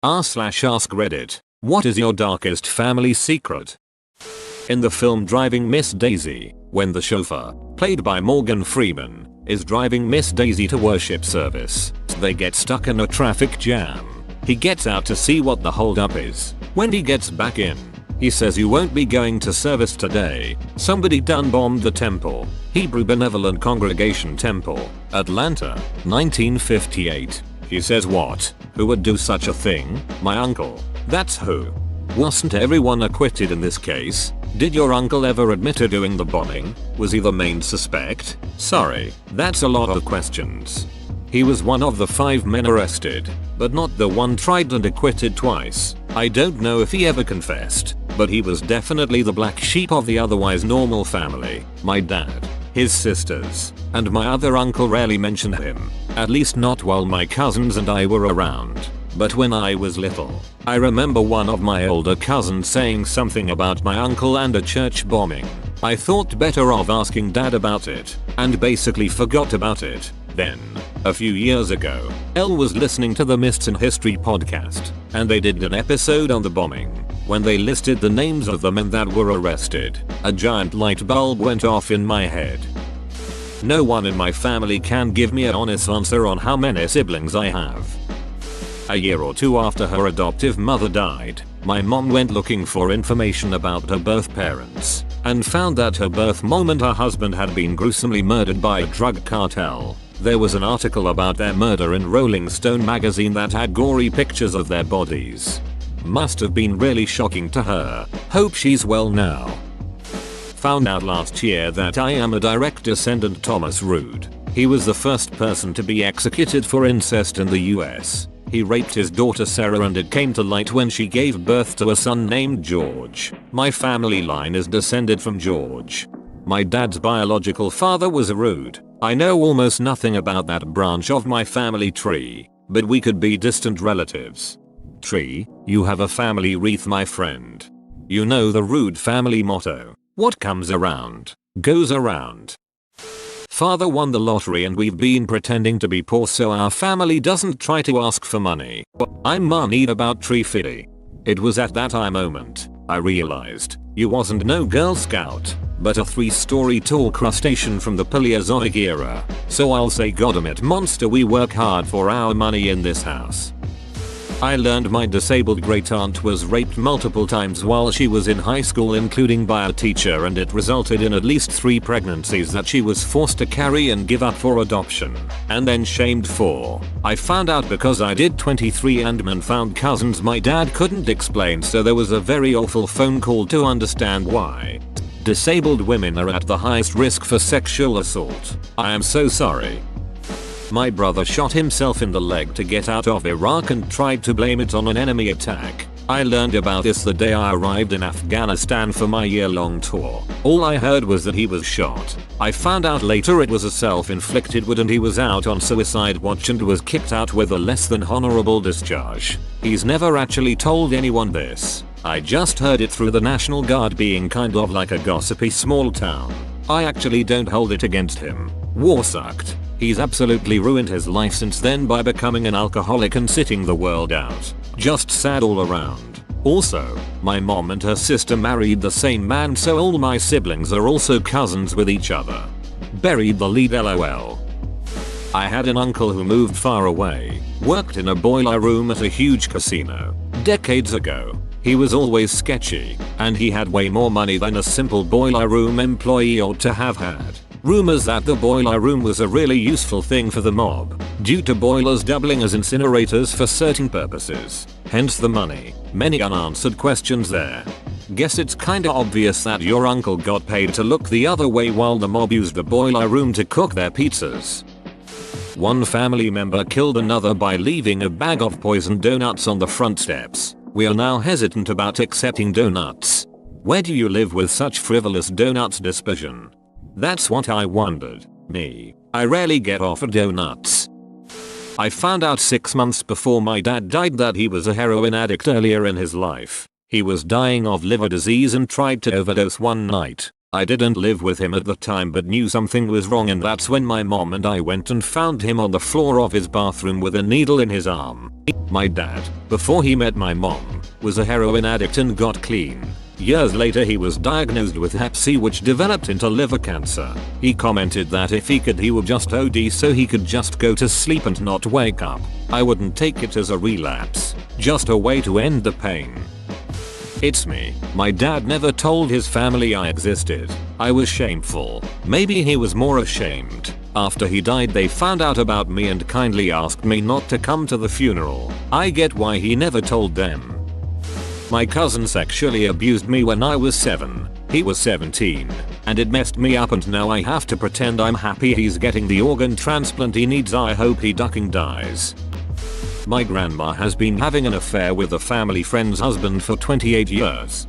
r/ask Reddit. What is your darkest family secret? In the film Driving Miss Daisy, when the chauffeur, played by Morgan Freeman, is driving Miss Daisy to worship service, they get stuck in a traffic jam. He gets out to see what the holdup is. When he gets back in, he says you won't be going to service today. Somebody done bombed the temple. Hebrew Benevolent Congregation Temple, Atlanta, 1958. He says what? Who would do such a thing? My uncle. That's who. Wasn't everyone acquitted in this case? Did your uncle ever admit to doing the bombing? Was he the main suspect? Sorry, that's a lot of questions. He was one of the 5 men arrested, but not the one tried and acquitted twice. I don't know if he ever confessed, but he was definitely the black sheep of the otherwise normal family. My dad, his sisters, and my other uncle rarely mentioned him, at least not while my cousins and I were around. But when I was little, I remember one of my older cousins saying something about my uncle and a church bombing. I thought better of asking dad about it, and basically forgot about it. Then, a few years ago, Elle was listening to the Myths in History podcast, and they did an episode on the bombing. When they listed the names of the men that were arrested, a giant light bulb went off in my head. No one in my family can give me an honest answer on how many siblings I have. A year or two after her adoptive mother died, my mom went looking for information about her birth parents, and found that her birth mom and her husband had been gruesomely murdered by a drug cartel. There was an article about their murder in Rolling Stone magazine that had gory pictures of their bodies. Must have been really shocking to her. Hope she's well now. Found out last year that I am a direct descendant Thomas Rood. He was the first person to be executed for incest in the US. He raped his daughter Sarah and it came to light when she gave birth to a son named George. My family line is descended from George. My dad's biological father was a Rood. I know almost nothing about that branch of my family tree, but we could be distant relatives. Tree, you have a family wreath, my friend. You know the Rood family motto. What comes around, goes around. Father won the lottery and we've been pretending to be poor so our family doesn't try to ask for money. I'm moneyed about tree fitty. It was at that moment I realized you wasn't no Girl Scout, but a 3-story tall crustacean from the Paleozoic era. So I'll say goddamit monster, we work hard for our money in this house. I learned my disabled great aunt was raped multiple times while she was in high school, including by a teacher, and it resulted in at least 3 pregnancies that she was forced to carry and give up for adoption, and then shamed for. I found out because I did 23andMe found cousins my dad couldn't explain, so there was a very awful phone call to understand why disabled women are at the highest risk for sexual assault. I am so sorry. My brother shot himself in the leg to get out of Iraq and tried to blame it on an enemy attack. I learned about this the day I arrived in Afghanistan for my year-long tour. All I heard was that he was shot. I found out later it was a self-inflicted wound and he was out on suicide watch and was kicked out with a less than honorable discharge. He's never actually told anyone this. I just heard it through the National Guard being kind of like a gossipy small town. I actually don't hold it against him. War sucked. He's absolutely ruined his life since then by becoming an alcoholic and sitting the world out. Just sad all around. Also, my mom and her sister married the same man, so all my siblings are also cousins with each other. Buried the lead, lol. I had an uncle who moved far away, worked in a boiler room at a huge casino. Decades ago. He was always sketchy, and he had way more money than a simple boiler room employee ought to have had. Rumors that the boiler room was a really useful thing for the mob, due to boilers doubling as incinerators for certain purposes. Hence the money. Many unanswered questions there. Guess it's kinda obvious that your uncle got paid to look the other way while the mob used the boiler room to cook their pizzas. One family member killed another by leaving a bag of poisoned donuts on the front steps. We are now hesitant about accepting donuts. Where do you live with such frivolous donuts dispersion? That's what I wondered. Me, I rarely get offered donuts. I found out 6 months before my dad died that he was a heroin addict earlier in his life. He was dying of liver disease and tried to overdose one night. I didn't live with him at the time but knew something was wrong, and that's when my mom and I went and found him on the floor of his bathroom with a needle in his arm. My dad, before he met my mom, was a heroin addict and got clean. Years later he was diagnosed with hep C, which developed into liver cancer. He commented that if he could he would just OD so he could just go to sleep and not wake up. I wouldn't take it as a relapse, just a way to end the pain. It's me. My dad never told his family I existed. I was shameful. Maybe he was more ashamed. After he died they found out about me and kindly asked me not to come to the funeral. I get why he never told them. My cousin sexually abused me when I was 7. He was 17. And it messed me up, and now I have to pretend I'm happy he's getting the organ transplant he needs. I hope he ducking dies. My grandma has been having an affair with a family friend's husband for 28 years.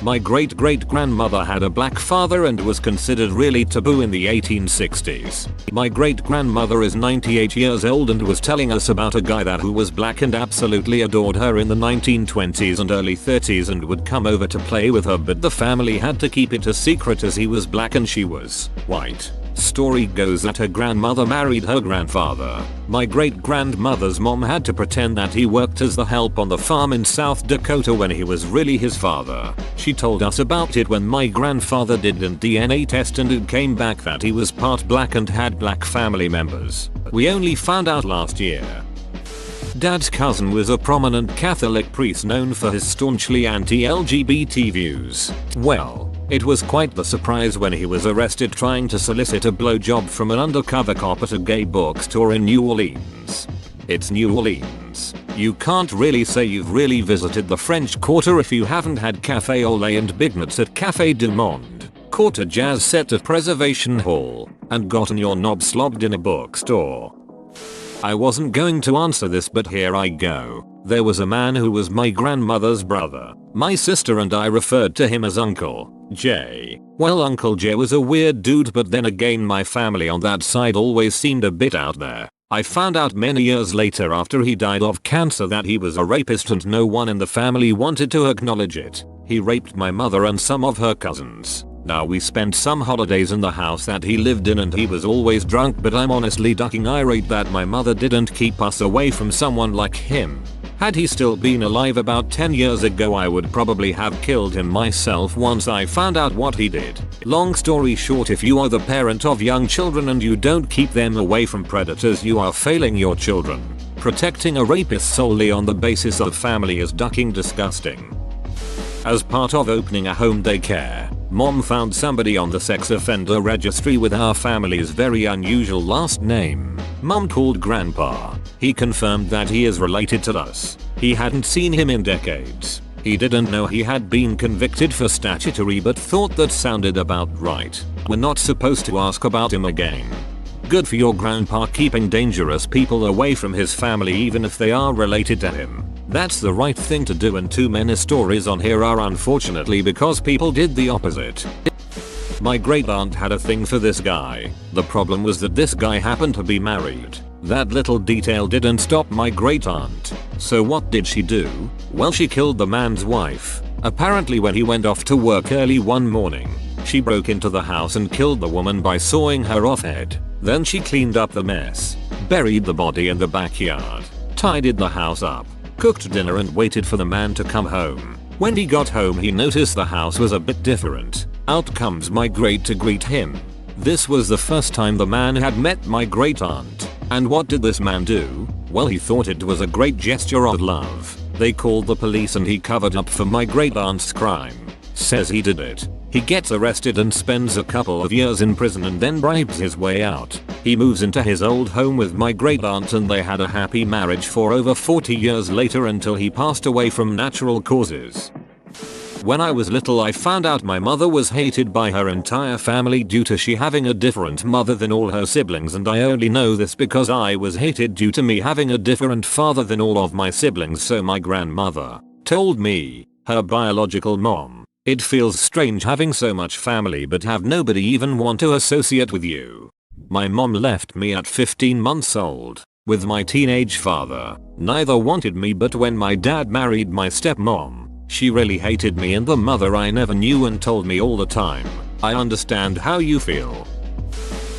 My great-great-grandmother had a black father and was considered really taboo in the 1860s. My great-grandmother is 98 years old and was telling us about a guy who was black and absolutely adored her in the 1920s and early 30s and would come over to play with her, but the family had to keep it a secret as he was black and she was white. Story goes that her grandmother married her grandfather. My great-grandmother's mom had to pretend that he worked as the help on the farm in South Dakota when he was really his father. She told us about it when my grandfather did a DNA test and it came back that he was part black and had black family members. We only found out last year. Dad's cousin was a prominent Catholic priest known for his staunchly anti-LGBT views. Well, it was quite the surprise when he was arrested trying to solicit a blowjob from an undercover cop at a gay bookstore in New Orleans. It's New Orleans. You can't really say you've really visited the French Quarter if you haven't had Café au lait and Big Nuts at Café du Monde, caught a jazz set at Preservation Hall, and gotten your knob slobbed in a bookstore. I wasn't going to answer this, but here I go. There was a man who was my grandmother's brother. My sister and I referred to him as Uncle Jay. Well, Uncle Jay was a weird dude, but then again my family on that side always seemed a bit out there. I found out many years later after he died of cancer that he was a rapist and no one in the family wanted to acknowledge it. He raped my mother and some of her cousins. Now we spent some holidays in the house that he lived in and he was always drunk, but I'm honestly ducking irate that my mother didn't keep us away from someone like him. Had he still been alive about 10 years ago I would probably have killed him myself once I found out what he did. Long story short, if you are the parent of young children and you don't keep them away from predators, you are failing your children. Protecting a rapist solely on the basis of family is ducking disgusting. As part of opening a home daycare, Mom found somebody on the sex offender registry with our family's very unusual last name. Mom called Grandpa. He confirmed that he is related to us. He hadn't seen him in decades. He didn't know he had been convicted for statutory but thought that sounded about right. We're not supposed to ask about him again. Good for your grandpa keeping dangerous people away from his family even if they are related to him. That's the right thing to do, and too many stories on here are unfortunately because people did the opposite. My great aunt had a thing for this guy. The problem was that this guy happened to be married. That little detail didn't stop my great aunt. So what did she do? Well, she killed the man's wife. Apparently when he went off to work early one morning, she broke into the house and killed the woman by sawing her off head. Then she cleaned up the mess, buried the body in the backyard, tidied the house up, cooked dinner and waited for the man to come home. When he got home he noticed the house was a bit different. Out comes my great to greet him. This was the first time the man had met my great aunt. And what did this man do? Well, he thought it was a great gesture of love. They called the police and he covered up for my great aunt's crime. Says he did it. He gets arrested and spends a couple of years in prison and then bribes his way out. He moves into his old home with my great aunt and they had a happy marriage for over 40 years later until he passed away from natural causes. When I was little I found out my mother was hated by her entire family due to she having a different mother than all her siblings, and I only know this because I was hated due to me having a different father than all of my siblings. So my grandmother told me, her biological mom, "It feels strange having so much family but have nobody even want to associate with you." My mom left me at 15 months old with my teenage father. Neither wanted me, but when my dad married my stepmom, She really hated me and the mother I never knew and told me all the time, "I understand how you feel."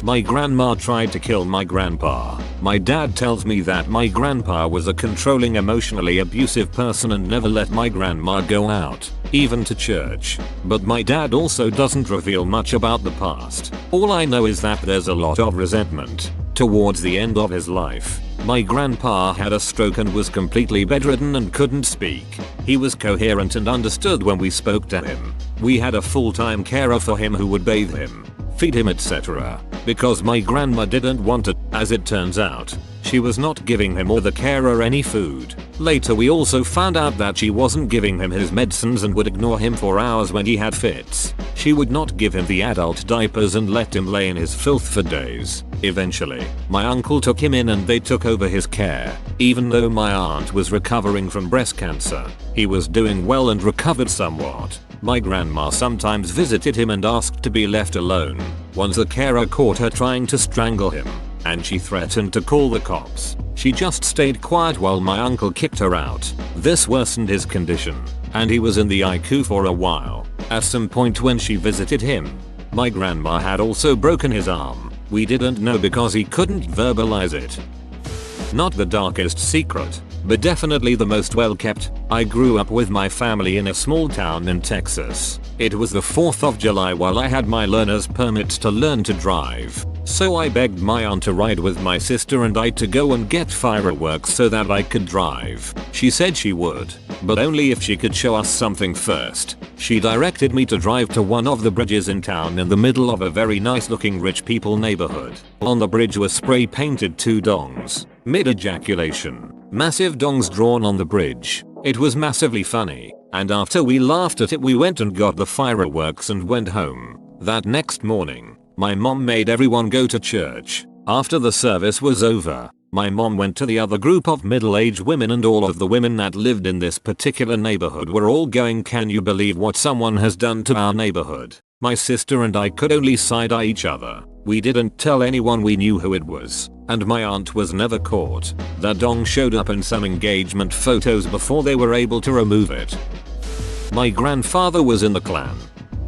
My grandma tried to kill my grandpa. My dad tells me that my grandpa was a controlling, emotionally abusive person and never let my grandma go out, even to church. But my dad also doesn't reveal much about the past. All I know is that there's a lot of resentment. Towards the end of his life, my grandpa had a stroke and was completely bedridden and couldn't speak. He was coherent and understood when we spoke to him. We had a full-time carer for him who would bathe him, feed him, etc. Because my grandma didn't want it. As it turns out, she was not giving him or the carer any food. Later we also found out that she wasn't giving him his medicines and would ignore him for hours when he had fits. She would not give him the adult diapers and let him lay in his filth for days. Eventually, my uncle took him in and they took over his care. Even though my aunt was recovering from breast cancer, he was doing well and recovered somewhat. My grandma sometimes visited him and asked to be left alone. Once the carer caught her trying to strangle him, and she threatened to call the cops. She just stayed quiet while my uncle kicked her out. This worsened his condition, and he was in the ICU for a while. At some point when she visited him, my grandma had also broken his arm. We didn't know because he couldn't verbalize it. Not the darkest secret, but definitely the most well kept. I grew up with my family in a small town in Texas. It was the 4th of July while I had my learner's permit to learn to drive. So I begged my aunt to ride with my sister and I to go and get fireworks so that I could drive. She said she would, but only if she could show us something first. She directed me to drive to one of the bridges in town in the middle of a very nice looking rich people neighborhood. On the bridge were spray painted 2 dongs, mid-ejaculation. Massive dongs drawn on the bridge. It was massively funny, and after we laughed at it we went and got the fireworks and went home. That next morning, my mom made everyone go to church. After the service was over, my mom went to the other group of middle-aged women and all of the women that lived in this particular neighborhood were all going, "Can you believe what someone has done to our neighborhood?" My sister and I could only side-eye each other. We didn't tell anyone we knew who it was, and my aunt was never caught. The dong showed up in some engagement photos before they were able to remove it. My grandfather was in the Klan.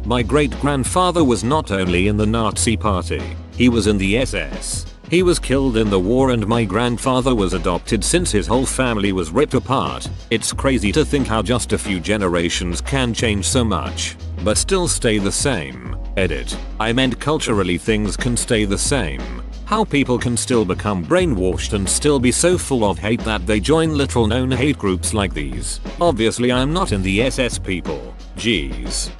My great-grandfather was not only in the Nazi party, he was in the SS. He was killed in the war and my grandfather was adopted since his whole family was ripped apart. It's crazy to think how just a few generations can change so much, but still stay the same. Edit. I meant culturally things can stay the same. How people can still become brainwashed and still be so full of hate that they join little known hate groups like these. Obviously I'm not in the SS people. Jeez.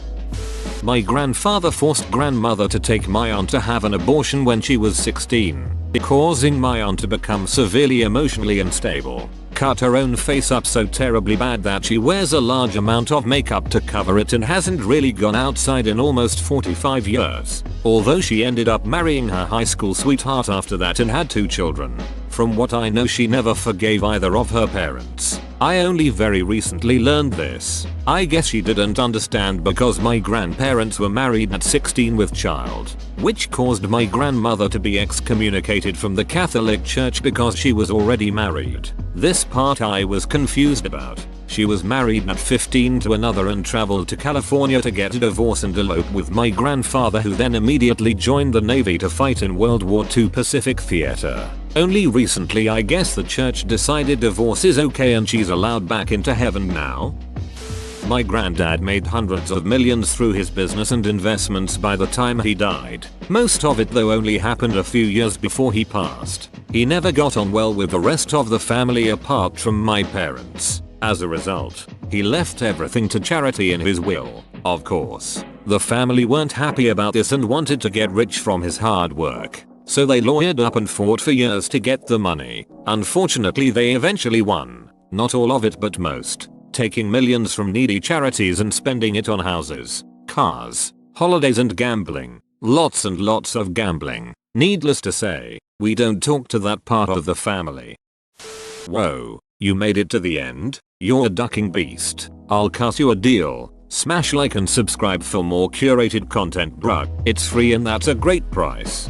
My grandfather forced grandmother to take my aunt to have an abortion when she was 16, causing my aunt to become severely emotionally unstable. Cut her own face up so terribly bad that she wears a large amount of makeup to cover it and hasn't really gone outside in almost 45 years. Although she ended up marrying her high school sweetheart after that and had 2 children. From what I know she never forgave either of her parents. I only very recently learned this. I guess she didn't understand because my grandparents were married at 16 with child, which caused my grandmother to be excommunicated from the Catholic Church because she was already married. This part I was confused about. She was married at 15 to another and traveled to California to get a divorce and elope with my grandfather, who then immediately joined the Navy to fight in World War II Pacific Theater. Only recently I guess the church decided divorce is okay and she's allowed back into heaven now. My granddad made hundreds of millions through his business and investments by the time he died. Most of it though only happened a few years before he passed. He never got on well with the rest of the family apart from my parents. As a result, he left everything to charity in his will. Of course, the family weren't happy about this and wanted to get rich from his hard work. So they lawyered up and fought for years to get the money. Unfortunately they eventually won. Not all of it but most. Taking millions from needy charities and spending it on houses, cars, holidays and gambling. Lots and lots of gambling. Needless to say, we don't talk to that part of the family. Whoa, you made it to the end? You're a ducking beast. I'll cut you a deal. Smash like and subscribe for more curated content, bruh. It's free and that's a great price.